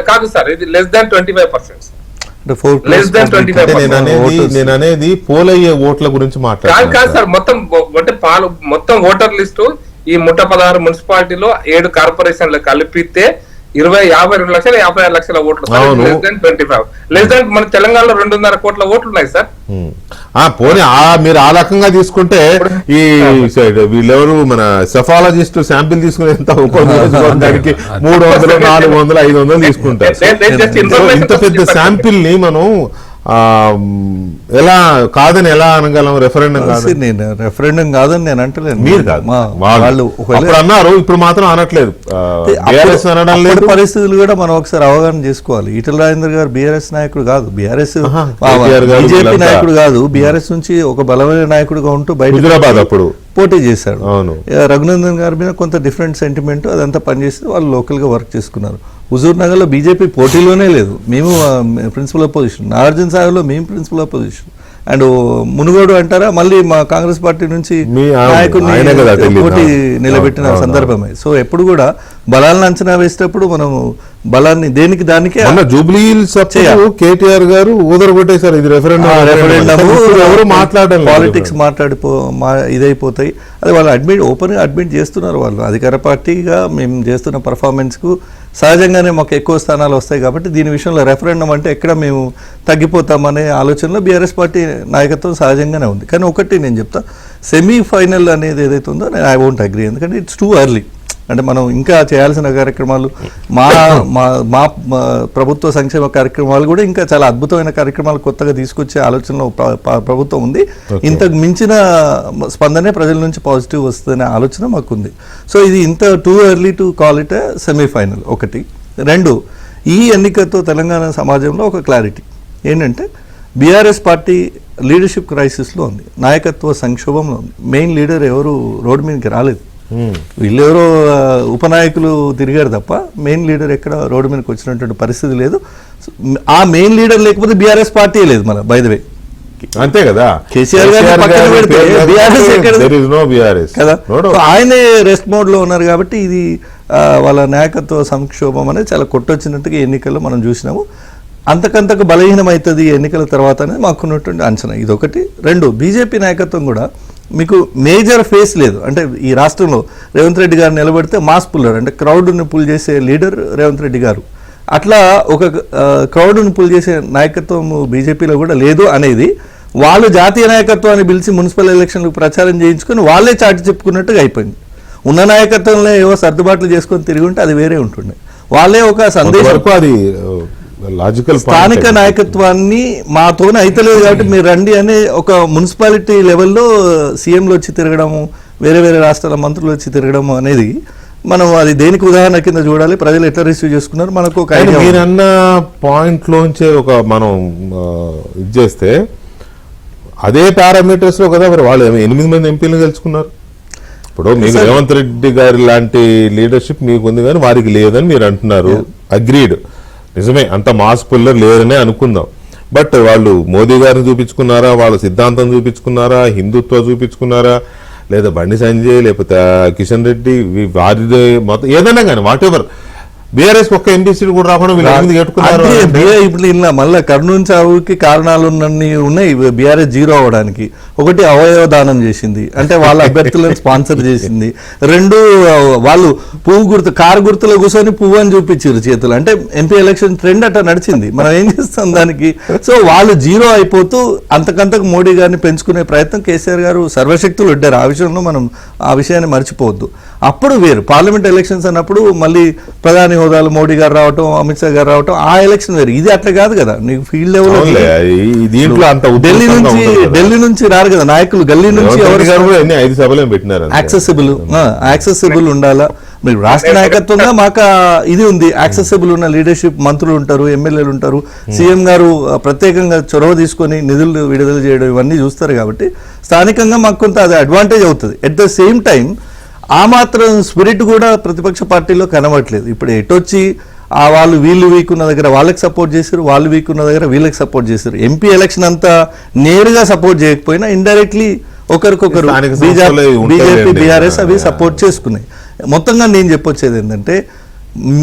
కాదు సార్, ఇది లెస్ దాన్ 25%. నేను అనేది పోలయ్యే ఓట్ల గురించి మాట్లాడుతున్నాను. కాదు సార్, మొత్తం ఓటర్ లిస్టు ఈ 116 మున్సిపాలిటీలో 7 కార్పొరేషన్లు కలిపితే 52 లక్షల 56 లక్షల ఓట్లు. లెస్ దాన్ మన తెలంగాణలో 2.5 కోట్ల ఓట్లు ఉన్నాయి సార్. పోనీ మీరు ఆ రకంగా తీసుకుంటే ఈ వీళ్ళెవరు మన సెఫాలజిస్ట్ శాంపిల్ తీసుకుని ఎంత దానికి 300, 400, 500 తీసుకుంటారు. ఇంత పెద్ద శాంపిల్ ని మనం ఎలా కాదని ఎలా అనగలం? రెఫరెండం కాదు, నేను రెఫరెండం కాదని నేను అంటలేదు. మీరు కాదు, వాళ్ళు అన్నారు, ఇప్పుడు మాత్రం అనట్లేదు. పరిస్థితులు కూడా మనం ఒకసారి అవగాహన చేసుకోవాలి. ఈటల రాజేందర్ గారు బీఆర్ఎస్ నాయకుడు కాదు, బీఆర్ఎస్ బీజేపీ నాయకుడు కాదు. బీఆర్ఎస్ నుంచి ఒక బలమైన నాయకుడుగా ఉంటూ బయట అప్పుడు పోటీ చేశాడు. రఘునందన్ గారి మీద కొంత డిఫరెంట్ సెంటిమెంట్ అదంతా పనిచేసి వాళ్ళు లోకల్ గా వర్క్ చేసుకున్నారు. హుజూర్ నగర్ లో బీజేపీ పోటీలోనే లేదు, మేము ప్రిన్సిపల్ అపోజిషన్. నాగార్జున సాగర్ లో మేము ప్రిన్సిపల్ అపోజిషన్. అండ్ మునుగోడు అంటారా, మళ్ళీ మా కాంగ్రెస్ పార్టీ నుంచి నాయకుడిని పోటీ నిలబెట్టిన సందర్భమే. సో ఎప్పుడు కూడా బలాలను అంచనా వేసేటప్పుడు మనం బలాన్ని దేనికి దానికే జూబ్లీ కేటీఆర్ గారు ఊదరగొట్టేశారు. ఇది రెఫరెండం ఎవరు మాట్లాడాలి, పాలిటిక్స్ ఇదైపోతాయి. అది వాళ్ళు ఓపెన్ గా అడ్మిట్ చేస్తున్నారు. వాళ్ళు అధికార పార్టీగా మేము చేస్తున్న పర్ఫార్మెన్స్ కు సహజంగానే మాకు ఎక్కువ స్థానాలు వస్తాయి. కాబట్టి దీని విషయంలో రెఫరెండం అంటే ఎక్కడ మేము తగ్గిపోతామనే ఆలోచనలో బీఆర్ఎస్ పార్టీ నాయకత్వం సహజంగానే ఉంది. కానీ ఒకటి నేను చెప్తా, సెమీఫైనల్ అనేది ఏదైతే ఉందో నేను ఐ వోంట్ అగ్రీ. ఎందుకంటే ఇట్స్ టూ ఎర్లీ. అంటే మనం ఇంకా చేయాల్సిన కార్యక్రమాలు, మా ప్రభుత్వ సంక్షేమ కార్యక్రమాలు కూడా ఇంకా చాలా అద్భుతమైన కార్యక్రమాలు కొత్తగా తీసుకొచ్చే ఆలోచనలో ప్రభుత్వం ఉంది. ఇంతకు మించిన స్పందనే ప్రజల నుంచి పాజిటివ్ వస్తుందనే ఆలోచన మాకుంది. సో ఇది ఇంత too early to call it semi-final. ఒకటి. రెండు, ఈ ఎన్నికతో తెలంగాణ సమాజంలో ఒక క్లారిటీ ఏంటంటే, బీఆర్ఎస్ పార్టీ లీడర్షిప్ క్రైసిస్లో ఉంది, నాయకత్వ సంక్షోభంలో ఉంది. మెయిన్ లీడర్ ఎవరు రోడ్డు మీదకి రాలేదు. వీళ్ళెవరో ఉపనాయకులు తిరిగారు తప్ప మెయిన్ లీడర్ ఎక్కడ రోడ్డు మీదకి వచ్చినటువంటి పరిస్థితి లేదు. ఆ మెయిన్ లీడర్ లేకపోతే బీఆర్ఎస్ పార్టీ లేదు. మన బై ద వే అంతే కదా, కేసీఆర్ గారు పక్కన పెడితే బీఆర్ఎస్ కదా, ఆయనే రెస్ట్ మోడ్ లో ఉన్నారు. కాబట్టి ఇది వాళ్ళ నాయకత్వ సంక్షోభం అనేది చాలా కొట్టొచ్చినట్టుగా ఎన్నికల్లో మనం చూసినాము. అంతకంతకు బలహీనమవుతుంది ఎన్నికల తర్వాత అనేది మాకున్నటువంటి అంచనా. ఇదొకటి. రెండు, బీజేపీ నాయకత్వం కూడా మీకు మేజర్ ఫేస్ లేదు. అంటే ఈ రాష్ట్రంలో రేవంత్ రెడ్డి గారు నిలబడితే మాస్ పుల్లర్, అంటే క్రౌడ్ని పుల్ చేసే లీడర్ రేవంత్ రెడ్డి గారు. అట్లా ఒక క్రౌడ్ని పుల్ చేసే నాయకత్వం బీజేపీలో కూడా లేదు అనేది వాళ్ళు జాతీయ నాయకత్వాన్ని పిలిచి మున్సిపల్ ఎలక్షన్లకు ప్రచారం చేయించుకొని వాళ్ళే చాటి చెప్పుకున్నట్టుగా అయిపోయింది. ఉన్న నాయకత్వంలో ఏవో సర్దుబాట్లు చేసుకొని తిరిగి ఉంటే అది వేరే ఉంటుండే. వాళ్ళే ఒక సందేశం, అది లాజికల్ స్థానిక నాయకత్వాన్ని మాతోనే అయితలేదు కాబట్టి మీరు రండి అనే ఒక మున్సిపాలిటీ లెవెల్లో సీఎంలు వచ్చి తిరగడము, వేరే వేరే రాష్ట్రాల మంత్రులు వచ్చి తిరగడము అనేది మనం అది దేనికి ఉదాహరణ కింద చూడాలి. ప్రజలు ఎట్లా రిసీవ్ చేసుకున్నారు మనకు ఒక ఐడియా. మీరన్న పాయింట్ లోంచే ఒక మనం ఇది చేస్తే అదే పారామీటర్స్ లో కదా మరి వాళ్ళు 8 మంది ఎంపీలు గెలుచుకున్నారు. ఇప్పుడు మీకు రేవంత్ రెడ్డి గారి లాంటి లీడర్షిప్ మీకు ఉంది కానీ వారికి లేదని మీరు అంటున్నారు. అగ్రీడ్, నిజమే, అంత మాస్ పుల్లర్ లేరనే అనుకుందాం. బట్ వాళ్ళు మోదీ గారిని చూపించుకున్నారా, వాళ్ళ సిద్ధాంతం చూపించుకున్నారా, హిందుత్వ చూపించుకున్నారా, లేదా బండి సంజయ్ లేకపోతే కిషన్ రెడ్డి వారి మొత్తం ఏదైనా కానీ వాట్ ఎవర్, బీఆర్ఎస్ ఒక్క ఎంపీ సీట్ కూడా రాకుండా వీళ్ళు ఎందుకు పెట్టుకున్నారు అంటే ఇప్పుడు ఇలా మళ్ళీ కర్నూలు చావుకి కారణాలు ఉన్నాయి. బీఆర్ఎస్ జీరో అవడానికి ఒకటి అవయవ దానం చేసింది, అంటే వాళ్ళ అభ్యర్థులను స్పాన్సర్ చేసింది. రెండు, వాళ్ళు పువ్వు గుర్తు కారు గుర్తులో కూర్చొని పువ్వు అని చూపించారు చేతులు, అంటే ఎంపీ ఎలక్షన్ ట్రెండ్ అట్లా నడిచింది. మనం ఏం చేస్తాం దానికి? సో వాళ్ళు జీరో అయిపోతూ అంతకంతకు మోడీ గారిని పెంచుకునే ప్రయత్నం కేసీఆర్ గారు సర్వశక్తులు పెట్టారు. ఆ విషయంలో మనం ఆ విషయాన్ని మర్చిపోవద్దు. అప్పుడు వేరు, పార్లమెంట్ ఎలక్షన్స్ అన్నప్పుడు మళ్ళీ ప్రధాని హోదాలు మోడీ గారు రావటం, అమిత్ షా గారు రావటం, ఆ ఎలక్షన్ వేరు. ఇది అట్లా కాదు కదా, నీకు ఫీల్డ్ లెవెల్ దీంట్లో అంత ఢిల్లీ నుంచి రారు కదా నాయకులు, గల్లీ నుంచి ఐదు సభలు పెట్టినారు. యాక్సెసిబుల్ ఉండాలా. మీరు రాష్ట్ర నాయకత్వంగా మాకు ఇది ఉంది, యాక్సెసిబుల్ ఉన్న లీడర్షిప్, మంత్రులు ఉంటారు, ఎమ్మెల్యేలు ఉంటారు, సీఎం గారు ప్రత్యేకంగా చొరవ తీసుకొని నిధులు విడుదల చేయడం ఇవన్నీ చూస్తారు. కాబట్టి స్థానికంగా మాకు కొంత అది అడ్వాంటేజ్ అవుతుంది. ఎట్ ద సేమ్ టైం ఆ మాత్రం స్పిరిట్ కూడా ప్రతిపక్ష పార్టీలో కనబడట్లేదు. ఇప్పుడు ఎటొచ్చి వాళ్ళు వీళ్ళు వీక్ ఉన్న దగ్గర వాళ్ళకి సపోర్ట్ చేశారు, వాళ్ళు వీక్ ఉన్న దగ్గర వీళ్ళకి సపోర్ట్ చేశారు. ఎంపీ ఎలక్షన్ అంతా నేరుగా సపోర్ట్ చేయకపోయినా ఇండైరెక్ట్లీ ఒకరికొకరు బీజేపీ బీఆర్ఎస్ అవి సపోర్ట్ చేసుకున్నాయి. మొత్తంగా నేను చెప్పొచ్చేది ఏంటంటే,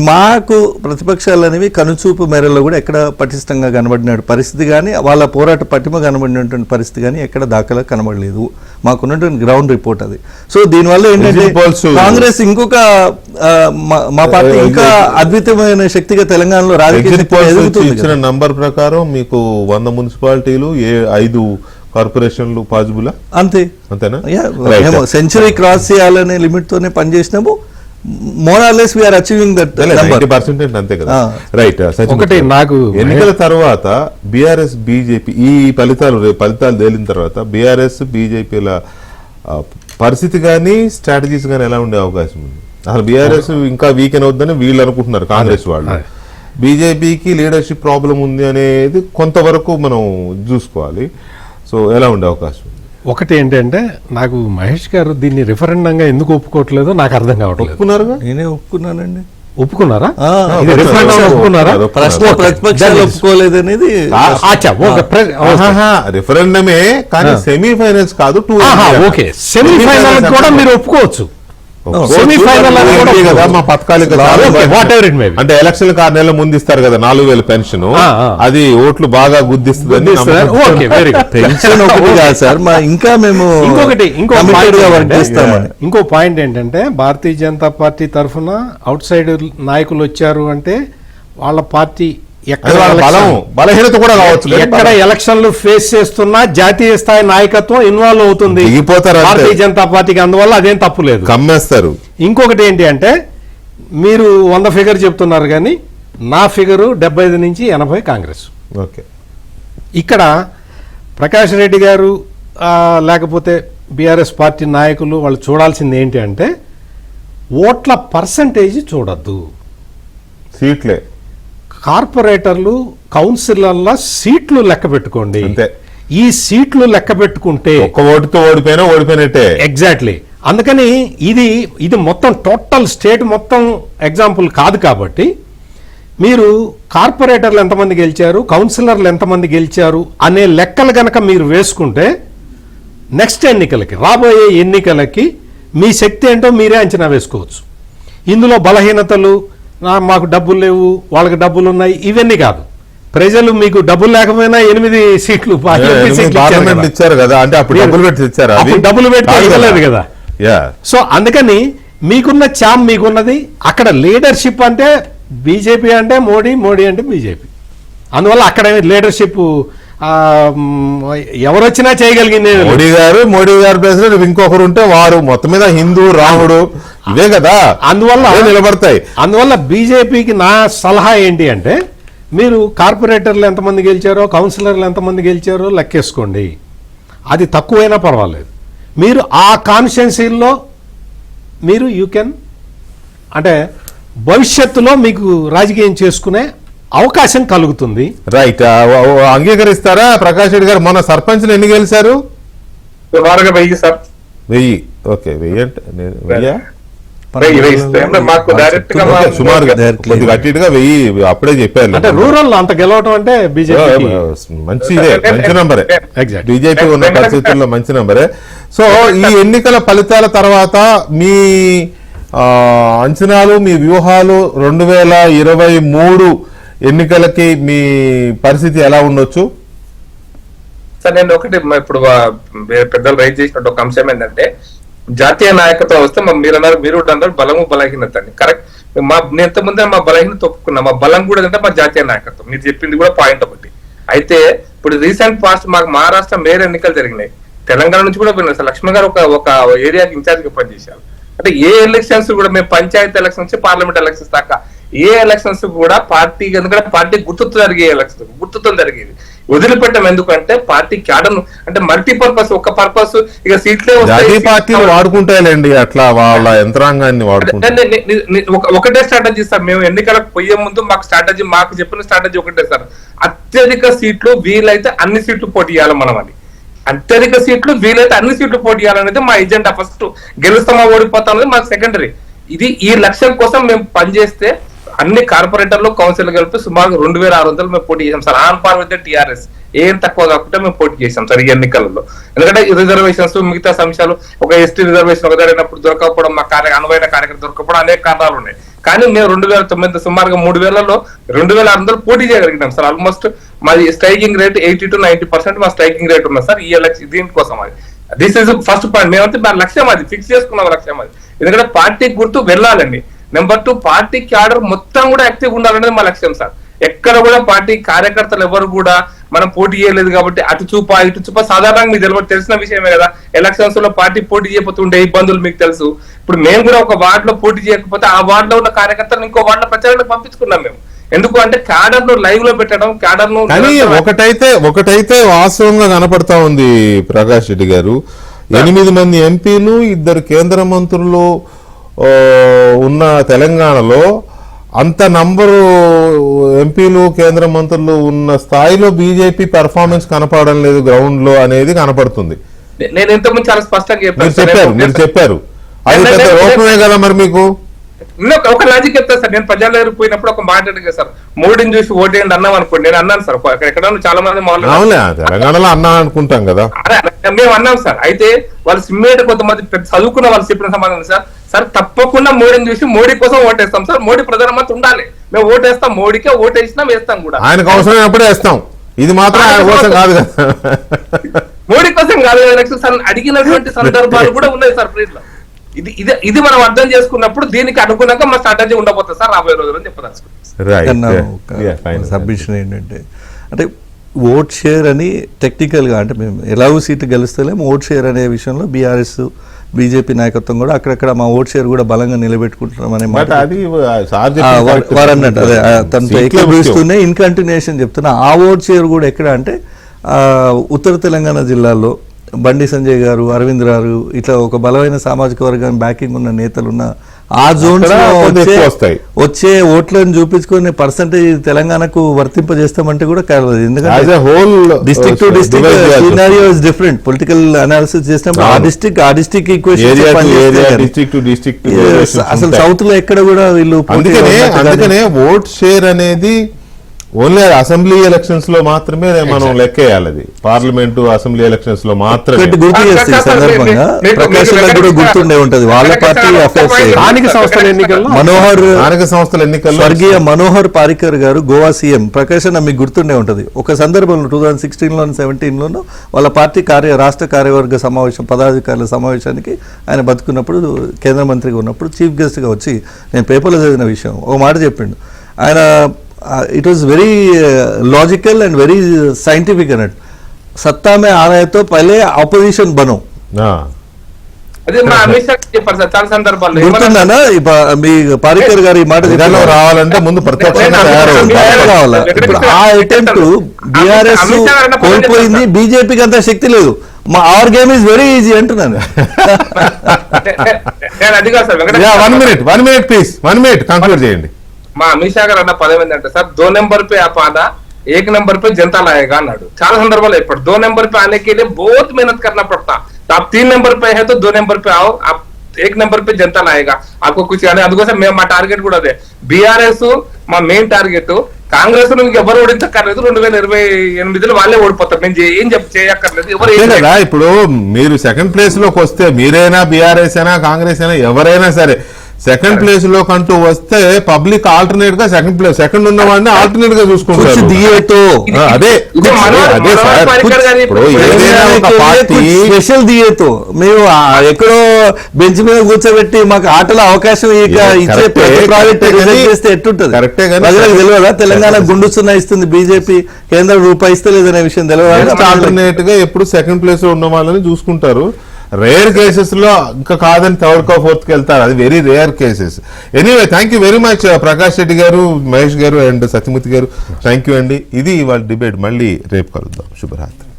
మాకు ప్రతిపక్షాలు అనేవి కనుచూపు మేరలో కూడా ఎక్కడ పటిష్టంగా కనబడిన పరిస్థితి కానీ, వాళ్ళ పోరాట పటిమ కనబడినటువంటి పరిస్థితి కానీ ఎక్కడ దాఖలా కనబడలేదు. మాకున్నటువంటి గ్రౌండ్ రిపోర్ట్ అది. సో దీనివల్ల ఏంటంటే కాంగ్రెస్ ఇంకొక మా పార్టీ ఇంకా అద్భుతమైన శక్తిగా తెలంగాణలో ఇచ్చిన నంబర్ ప్రకారం మీకు 100 మున్సిపాలిటీలు, 5 కార్పొరేషన్లు పాజిబుల్ అంతేనా? సెంచరీ క్రాస్ చేయాలనే లిమిట్ తోనే పనిచేసినాము. More or less we are achieving that 90% అంతే కదా. రైట్. ఒకటి నాకు ఎన్నికల తర్వాత బీఆర్ఎస్ బీజేపీ ఈ ఫలితాలు తేలిన తర్వాత బీఆర్ఎస్ బీజేపీల పరిస్థితి కానీ స్ట్రాటజీస్ కానీ ఎలా ఉండే అవకాశం ఉంది? అసలు బీఆర్ఎస్ ఇంకా వీకెన్ అవుతుందని వీళ్ళు అనుకుంటున్నారు, కాంగ్రెస్ వాళ్ళు. బీజేపీకి లీడర్షిప్ ప్రాబ్లం ఉంది అనేది కొంతవరకు మనం చూసుకోవాలి. సో ఎలా ఉండే అవకాశం? ఒకటి ఏంటంటే, నాకు మహేష్ గారు దీన్ని రిఫరెండంగా ఎందుకు ఒప్పుకోవట్లేదో నాకు అర్థం కావట్లేదు. ఒప్పుకున్నారుగా? నేనే ఒప్పుకున్నానండి. ఒప్పుకున్నారా? ఒప్పుకున్నారా? ప్రతిపక్షాలు ఒప్పుకోలేదు అనేది రిఫరెండమే, కానీ సెమీఫైనల్స్ కాదు. ఓకే, సెమీఫైనల్ కూడా మీరు ఒప్పుకోవచ్చు. సెమీఫైనల్ మా పథకాలు అంటే ఎలక్షన్ 6 నెలల ముందు ఇస్తారు కదా 4000 పెన్షన్, అది ఓట్లు బాగా గుద్దిస్తుంది. ఇంకో పాయింట్ ఏంటంటే, భారతీయ జనతా పార్టీ తరఫున అవుట్ సైడ్ నాయకులు వచ్చారు అంటే వాళ్ళ పార్టీ బలహీనత కూడా కావచ్చు. ఎక్కడ ఎలక్షన్లు ఫేస్ చేస్తున్నా జాతీయ స్థాయి నాయకత్వం ఇన్వాల్వ్ అవుతుంది భారతీయ జనతా పార్టీకి. అందువల్ల అదేం తప్పు లేదు, కమ్మేస్తారు. ఇంకొకటి ఏంటి అంటే, మీరు 100 ఫిగర్ చెప్తున్నారు కానీ నా ఫిగరు 75 నుంచి 80 కాంగ్రెస్. ఓకే, ఇక్కడ ప్రకాష్ రెడ్డి గారు లేకపోతే బీఆర్ఎస్ పార్టీ నాయకులు వాళ్ళు చూడాల్సింది ఏంటి అంటే, ఓట్ల పర్సంటేజ్ చూడద్దు, సీట్లే. కార్పొరేటర్లు కౌన్సిలర్ల సీట్లు లెక్క పెట్టుకోండి. ఈ సీట్లు లెక్క పెట్టుకుంటే ఒక్క ఓటుతో ఓడిపోయినట్టే. ఎగ్జాక్ట్లీ. అందుకని ఇది మొత్తం టోటల్ స్టేట్ మొత్తం ఎగ్జాంపుల్ కాదు. కాబట్టి మీరు కార్పొరేటర్లు ఎంతమంది గెలిచారు, కౌన్సిలర్లు ఎంతమంది గెలిచారు అనే లెక్కలు గనక మీరు వేసుకుంటే నెక్స్ట్ ఎన్నికలకి, రాబోయే ఎన్నికలకి మీ శక్తి ఏంటో మీరే అంచనా వేసుకోవచ్చు. ఇందులో బలహీనతలు, మాకు డబ్బులు లేవు, వాళ్ళకి డబ్బులు ఉన్నాయి, ఇవన్నీ కాదు. ప్రజలు మీకు డబ్బులు లేకపోయినా 8 సీట్లు ఇచ్చారు కదా, అంటే అప్పుడు డబ్బులు పెట్టి ఇవ్వలేదు కదా. సో అందుకని మీకున్న ఛామ్ మీకున్నది. అక్కడ లీడర్షిప్ అంటే బీజేపీ అంటే మోడీ, మోడీ అంటే బీజేపీ. అందువల్ల అక్కడ లీడర్షిప్ ఎవరొచ్చినా చేయగలిగింది. మోడీ గారు ప్రెసిడెంట్, ఇంకొకరు ఉంటే వారు మొత్తం మీద హిందూ రాముడు ఇవే కదా, అందువల్ల నిలబడతాయి. అందువల్ల బీజేపీకి నా సలహా ఏంటి అంటే, మీరు కార్పొరేటర్లు ఎంతమంది గెలిచారో, కౌన్సిలర్లు ఎంతమంది గెలిచారో లెక్కేసుకోండి. అది తక్కువైనా పర్వాలేదు. మీరు ఆ కాన్స్టిట్యుయెన్సీల్లో మీరు యూ కెన్, అంటే భవిష్యత్తులో మీకు రాజకీయం చేసుకునే అవకాశం కలుగుతుంది. రైట్. అంగీకరిస్తారా? ప్రకాష్ రెడ్డి గారు మొన్న సర్పంచ్లు ఎన్ని గెలిచారు? 1000. ఓకే, 1000 అంటే వెయ్యా? మాకు డైరెక్ట్ గా ఓకే, సుమారుగా Directly. కొద్దిగా అటు ఇటుగా 1000 అప్పుడే చెప్పారు. అంటే రూరల్ అంత గెలవటం అంటే బీజేపీ మంచి నంబరే, Exactly. బీజేపీ ఉన్న పరిస్థితుల్లో మంచి నంబరే. సో ఈ ఎన్నికల ఫలితాల తర్వాత మీ అంచనాలు, మీ వ్యూహాలు 2023 ఎన్నికలకి మీ పరిస్థితి ఎలా ఉండొచ్చు? సార్ నేను ఒకటి ఇప్పుడు పెద్దలు రైజ్ చేసినట్టు ఒక అంశం ఏంటంటే జాతీయ నాయకత్వం వస్తే మీరు అన్నారు, మీరు కూడా అన్నారు బలము బలహీనత అని. కరెక్ట్. నేను ఇంతకుముందే మా బలహీనత ఒప్పుకున్నా, మా బలం కూడా ఏంటంటే మా జాతీయ నాయకత్వం. మీరు చెప్పింది కూడా పాయింట్ ఒకటి. అయితే ఇప్పుడు రీసెంట్ పాస్ట్ మాకు మహారాష్ట్ర మేయర్ ఎన్నికలు జరిగినాయి, తెలంగాణ నుంచి కూడా పోయినారు సార్. లక్ష్మణ్ గారు ఒక ఏరియాకి ఇన్ఛార్జ్ గా పనిచేశారు. అంటే ఏ ఎలక్షన్స్ కూడా మేము పంచాయతీ ఎలక్షన్స్ నుంచి పార్లమెంట్ ఎలక్షన్స్ దాకా ఏ ఎలక్షన్స్ కూడా పార్టీ, ఎందుకంటే పార్టీ గుర్తుతో జరిగే ఎలక్షన్స్ గుర్తుతో జరిగేది. వదిలిపెట్టం ఎందుకంటే పార్టీ క్యాడర్ అంటే మల్టీపర్పస్, ఒక పర్పస్ ఇక సీట్లే జాతీయ పార్టీలు వాడుకుంటాయండి, అట్లా వాళ్ళ యంత్రాంగాన్ని వాడుకుంటారు. ఒకటే స్ట్రాటజీ సార్. మేము ఎన్నికలకు పోయే ముందు మాకు స్ట్రాటజీ, మాకు చెప్పిన స్ట్రాటజీ ఒకటే సార్. అత్యధిక సీట్లు వీలైతే అన్ని సీట్లు పోటీ చేయాలి మనం అని. అత్యధిక సీట్లు వీలైతే అన్ని సీట్లు పోటీ చేయాలనేది మా ఎజెండా. ఫస్ట్ గెలుస్తామా ఓడిపోతాం అనేది మాకు సెకండరీ. ఈ లక్ష్యం కోసం మేము పనిచేస్తే అన్ని కార్పొరేటర్లు కౌన్సిల్ కలిపి సుమారు 2600 మేము పోటీ చేసాం sir. On par with TRS ఏం తక్కువ కాకుండా మేము పోటీ చేసాం సార్ ఈ ఎన్నికలలో. ఎందుకంటే రిజర్వేషన్స్, మిగతా అంశాలు, ఒక ఎస్టీ రిజర్వేషన్ ఒక జరిగినప్పుడు దొరకకపోవడం, మా అనువైన కార్యకర్త దొరకకపోవడం అనేక కారణాలు ఉన్నాయి. కానీ మేము 2009 సుమారుగా 3000లో 2600 పోటీ చేయగలిగినాం సార్. ఆల్మోస్ట్ మాది స్ట్రైకింగ్ రేట్ 80 to 90% మా స్ట్రైకింగ్ రేట్ ఉన్నది సార్ ఈ ఎలక్షన్. దీనికోసం అది దిస్ ఇస్ ఫస్ట్ పాయింట్. మేమంటే మా లక్ష్యం అది, ఫిక్స్ చేసుకున్న లక్ష్యం అది. ఎందుకంటే పార్టీ గుర్తు వెళ్ళాలండి. నెంబర్ 2, పార్టీ క్యాడర్ మొత్తం కూడా యాక్టివ్ ఉండాలనేది మా లక్ష్యం సార్. ఎక్కడ కూడా పార్టీ కార్యకర్తలు ఎవరు కూడా మనం పోటీ చేయలేదు కాబట్టి అటు చూపా ఇటు చూపా సాధారణంగా మీకు తెలిసిన విషయమే కదా. ఎలక్షన్స్ లో పార్టీ పోటీ చేయకపోతుండే ఇబ్బందులు మీకు తెలుసు. ఇప్పుడు మేము కూడా ఒక వార్డ్ లో పోటీ చేయకపోతే ఆ వార్డ్ లో ఉన్న కార్యకర్తలు ఇంకో వార్డ్ లో ప్రచారానికి పంపించుకున్నాం మేము. ఎందుకు అంటే క్యాడర్ ను లైవ్ లో పెట్టడం, క్యాడర్ ను. కానీ ఒకటైతే వాస్తవంగా కనపడతా ఉంది ప్రకాష్ రెడ్డి గారు, 8 మంది ఎంపీలు, 2 కేంద్ర మంత్రులు ఉన్న తెలంగాణలో అంత నంబరు ఎంపీలు, కేంద్ర మంత్రులు ఉన్న స్థాయిలో బీజేపీ పెర్ఫార్మెన్స్ కనపడడం లేదు గ్రౌండ్ లో అనేది కనపడుతుంది. నేను ఇంతకుముందు చాలా స్పష్టంగా మీరు చెప్పారు అది పెద్ద లోపమే కదా మరి మీకు. ఒక లాజిక్ చెప్తా సార్. నేను ప్రజల దగ్గర పోయినప్పుడు ఒక మాట అడిగా సార్, మోడీని చూసి ఓటేయండి అన్నాం అనుకోండి. నేను అన్నాను సార్, ఎక్కడ చాలా మంది తెలంగాణలో అన్నా అనుకుంటాం కదా, మేము అన్నాం సార్. అయితే వాళ్ళు సిమ్మేట కొంతమంది చదువుకున్న వాళ్ళు చెప్పిన సమాధానం సార్ తప్పకుండా మోడీని చూసి మోడీ కోసం ఓటేస్తాం సార్. మోడీ ప్రధానమంత్రి ఉండాలి, మేము ఓటేస్తాం, మోడీకే ఓటేసినా వేస్తాం కూడా. ఆయనకు అవసరమైనప్పుడే వేస్తాం, ఇది మాత్రం ఆయన కోసం కాదు కదా. మోడీ కోసం కాదు సార్ అడిగినటువంటి సందర్భాలు కూడా ఉన్నాయి సార్ ప్లీజ్ లో. ఇది మనం అర్థం చేసుకున్నప్పుడు దీనికి అనుగుణంగా మా స్ట్రాటజీ ఉండబోతుంది సార్ రాబోయే రోజులు అని చెప్పదలుచుకున్నాం. సబ్మిషన్ ఏంటంటే, అంటే ఓట్ షేర్ అని టెక్నికల్గా, అంటే మేము ఎలాగో సీట్లు గెలుస్తలేము, ఓట్ షేర్ అనే విషయంలో బీఆర్ఎస్ బీజేపీ నాయకత్వం కూడా అక్కడక్కడ మా ఓట్ షేర్ కూడా బలంగా నిలబెట్టుకుంటున్నాం అనే మాట వారు అన్నట్టు. అదే తనతో ఏకీభవిస్తూనే ఇన్కంటిన్యూషన్ చెప్తున్నా. ఆ ఓట్ షేర్ కూడా ఎక్కడ అంటే ఉత్తర తెలంగాణ జిల్లాల్లో బండి సంజయ్ గారు, అరవింద్ గారు, ఇట్లా ఒక బలమైన సామాజిక వర్గాన్ని బ్యాకింగ్ ఉన్న నేతలున్న ఆ జోన్స్ వచ్చే ఓట్లను చూపించుకునే పర్సంటేజ్ తెలంగాణకు వర్తింపజేస్తామంటే కూడా కాదు. ఎందుకంటే district to district scenario is different. Political analysis చేసినప్పుడు ఆ డిస్ట్రిక్ట్ ఈక్వేషన్ అసలు సౌత్ లో ఎక్కడ కూడా వీళ్ళు. అందుకనే ఓట్ షేర్ అనేది ఓన్లీ అసెంబ్లీ ఎలక్షన్స్ లో మాత్రమే మనం లెక్కేయాలి. అది పార్లమెంటు అసెంబ్లీ ఎలక్షన్స్ లో మాత్రమే. గుర్తు చేస్తే సందర్భంగా ప్రకాష్ కూడా గుర్తుండే ఉంటది, వాళ్ళ పార్టీ స్థానిక సంస్థల ఎన్నికల్లో స్వర్గీయ మనోహర్ పారికర్ గారు గోవా సీఎం. ప్రకాష్ మీకు గుర్తుండే ఉంటది, ఒక సందర్భంలో 2016 17 వాళ్ళ పార్టీ రాష్ట్ర కార్యవర్గ సమావేశం, పదాధికారుల సమావేశానికి ఆయన బతుకున్నప్పుడు, కేంద్ర మంత్రిగా ఉన్నప్పుడు చీఫ్ గెస్ట్ గా వచ్చి, నేను పేపర్లో చదివిన విషయం, ఒక మాట చెప్పిండు ఆయన. It was very logical and very scientific अनट. सत्ता में आ रहे तो पहले ऑपोजिशन बनो. గుర్తుందా మీ పారికర్ గారు ఈ మాట రావాలంటే ముందు ప్రత్యక్షంగా రావాలి. ఇప్పుడు ఆ అటెంప్ట్ బీఆర్ఎస్ కోల్పోయింది, బీజేపీకి అంత శక్తి లేదు. మా our game is very easy అంటున్నాను. 1 minute ప్లీజ్, 1 minute కంక్లూడ్ చేయండి. మా అమిత్ షా గారు అన్న పదం ఏంటంటే సార్, 2 నెంబర్ పే ఆపానా एक नंबर पे जनता लाएगा అన్నాడు చాలా సందర్భాలు చెప్పాడు 2 नंबर पे आने के लिए बहुत मेहनत करना पड़ता तो आप 3 नंबर पे है तो 2 नंबर पे आओ आप 1 नंबर पे जनता लाएगा आपको कुछ అని అందుకోసం మేము మా టార్గెట్ కూడా అదే బీఆర్ఎస్ మా మెయిన్ టార్గెట్ కాంగ్రెస్ నుంచి ఎవరు ఓడించక్కర్లేదు 2028లో వాళ్ళే ఓడిపోతారు మేము ఏం చేయక్కర్లేదు ఎవరు అంతే కదా ఇప్పుడు మీరు సెకండ్ ప్లేస్ లోకి వస్తే మీరైనా బీఆర్ఎస్ అయినా కాంగ్రెస్ అయినా ఎవరైనా సరే సెకండ్ ప్లేస్ లో కంటూ వస్తే పబ్లిక్ ఆల్టర్నేట్ గా సెకండ్ ఉన్న వాడిని ఆల్టర్నేట్ గా చూసుకుంటారు అదే అదే సార్ ఇప్పుడు ఏదైనా ఒక పార్టీ స్పెషల్ దియేతో మేము ఎక్కడో బెంచ్ మీద కూర్చోబెట్టి మాకు ఆటలో అవకాశం ఇచ్చే ప్రాజెక్ట్ చేస్తే ఎట్టుంటది కరెక్టే కానీ ప్రజలకు తెలియదా తెలంగాణ గుండు సున్నా ఇస్తుంది బీజేపీ కేంద్రం రూపాయి ఇస్తలేదనే విషయం తెలియదు ఆల్టర్నేట్ గా ఎప్పుడు సెకండ్ ప్లేస్ లో ఉన్న వాళ్ళని చూసుకుంటారు రేర్ కేసెస్ లో ఇంకా కాదని థర్డ్ కో ఫోర్త్ కి వెళ్తారు అది very rare cases anyway thank you very much Prakash Reddy గారు మహేష్ గారు అండ్ సత్యమూర్తి గారు థ్యాంక్ యూ అండి ఇది ఇవాళ డిబేట్ మళ్ళీ రేపు కలుద్దాం శుభరాత్రి